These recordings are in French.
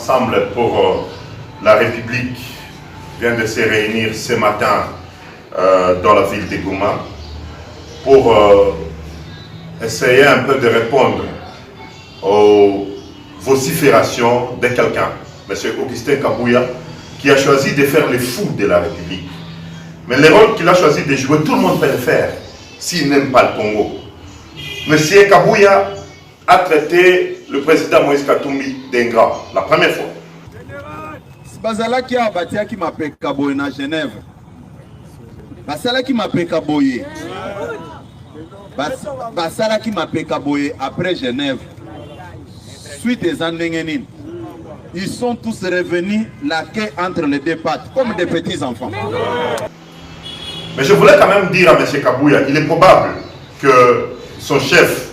Ensemble pour la République vient de se réunir ce matin dans la ville de Goma pour essayer un peu de répondre aux vociférations de quelqu'un, M. Augustin Kabouya, qui a choisi de faire le fou de la République. Mais le rôle qu'il a choisi de jouer, tout le monde peut le faire s'il n'aime pas le Congo. M. Kabouya a traité le président Moïse Katumbi d'ingrat la première fois. Bazala qui a bâti qui m'appelle Kaboye à Genève. Basala qui m'appelle Kaboye. Basala qui m'appelle Kaboye après Genève. Suite des Andengénines. Ils sont tous revenus la queue entre les deux pattes, comme des petits enfants. Mais je voulais quand même dire à M. Kabouya, il est probable que son chef,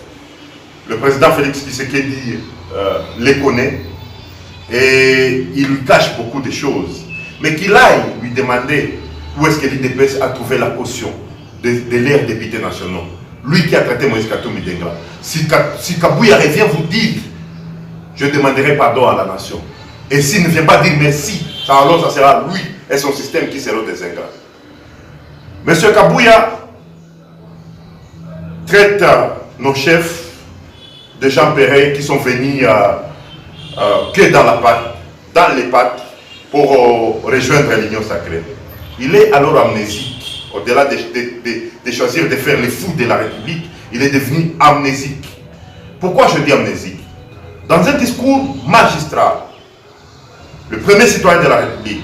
le président Félix Tshisekedi, les connaît et il lui cache beaucoup de choses. Mais qu'il aille lui demander où est-ce que l'IDPS a trouvé la caution de leurs députés nationaux. Lui qui a traité Moïse Katumbi d'ingrat. Si Kabouya revient vous dire, je demanderai pardon à la nation. Et s'il ne vient pas dire merci, alors ça sera lui et son système qui seront des ingrats. Monsieur Kabouya traite nos chefs de gens pareils qui sont venus que dans les pattes pour rejoindre l'Union sacrée. Il est alors amnésique. Au-delà de choisir de faire les fous de la République, il est devenu amnésique. Pourquoi je dis amnésique? Dans un discours magistral, le premier citoyen de la République,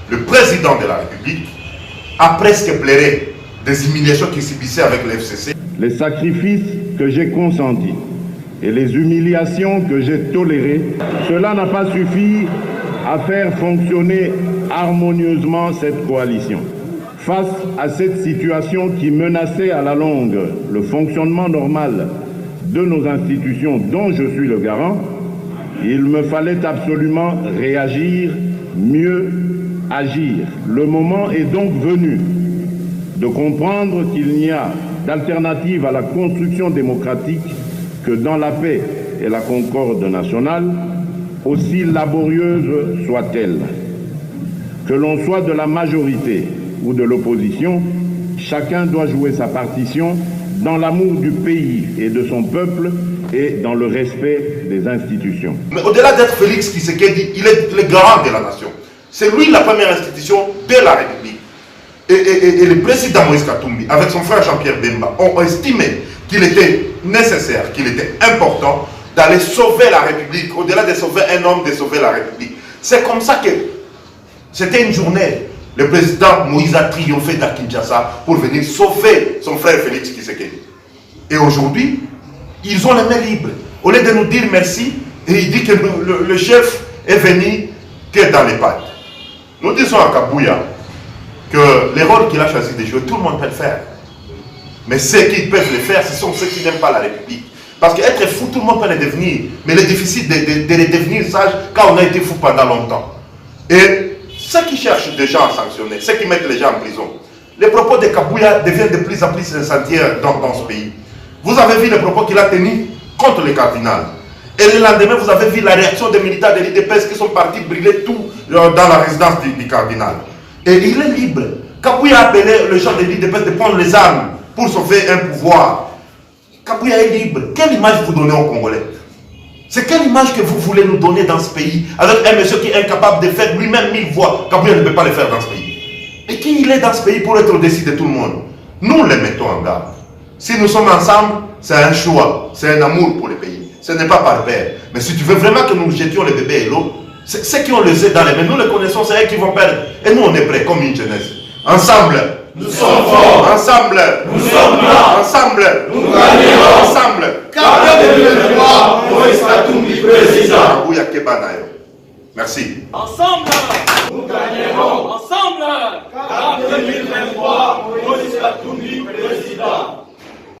le président de la République, a presque pleuré des humiliations qu'il subissait avec le FCC. Les sacrifices que j'ai consentis et les humiliations que j'ai tolérées, cela n'a pas suffi à faire fonctionner harmonieusement cette coalition. Face à cette situation qui menaçait à la longue le fonctionnement normal de nos institutions dont je suis le garant, il me fallait absolument réagir, mieux agir. Le moment est donc venu de comprendre qu'il n'y a d'alternative à la construction démocratique que dans la paix et la concorde nationale, aussi laborieuse soit-elle. Que l'on soit de la majorité ou de l'opposition, chacun doit jouer sa partition dans l'amour du pays et de son peuple et dans le respect des institutions. Mais au-delà d'être Félix Tshisekedi, il est le garant de la nation. C'est lui la première institution de la République. Et le président Moïse Katumbi, avec son frère Jean-Pierre Bemba, ont estimé qu'il était nécessaire, qu'il était important d'aller sauver la République, au-delà de sauver un homme, de sauver la République. C'est comme ça que c'était une journée. Le président Moïse a triomphé à Kinshasa pour venir sauver son frère Félix Tshisekedi. Et aujourd'hui, ils ont les mains libres. Au lieu de nous dire merci, et il dit que le chef est venu que dans les pattes. Nous disons à Kabouya que les rôles qu'il a choisi de jouer, tout le monde peut le faire. Mais ceux qui peuvent le faire, ce sont ceux qui n'aiment pas la République. Parce qu'être fou, tout le monde peut le devenir. Mais le difficile de le devenir sage quand on a été fou pendant longtemps. Et ceux qui cherchent des gens à sanctionner, ceux qui mettent les gens en prison, les propos de Kabouya deviennent de plus en plus incendiaires dans ce pays. Vous avez vu les propos qu'il a tenus contre le cardinal. Et le lendemain, vous avez vu la réaction des militaires de l'IDPS qui sont partis brûler tout dans la résidence du cardinal. Et il est libre. Kabouya a appelé les gens de l'IDPS de prendre les armes pour sauver un pouvoir. Kabouya est libre. Quelle image vous donnez aux Congolais? C'est quelle image que vous voulez nous donner dans ce pays avec un monsieur qui est incapable de faire lui-même 1000 voix? Kabouya ne peut pas le faire dans ce pays. Et qui il est dans ce pays pour être au-dessus de tout le monde? Nous les mettons en garde. Si nous sommes ensemble, c'est un choix, c'est un amour pour le pays. Ce n'est pas par père. Mais si tu veux vraiment que nous jetions les bébés et l'eau, ceux qui ont le Z dans les mains, nous les connaissons, c'est eux qui vont perdre. Et nous, on est prêts comme une jeunesse. Ensemble, nous sommes forts. Ensemble, nous sommes blancs. Ensemble, nous gagnerons. Ensemble, Kabouya 2023, Moïse Katumbi président. Kabouya Kebanayo. Merci. Ensemble, nous gagnerons. Ensemble, Kabouya 2023, Moïse Katumbi président.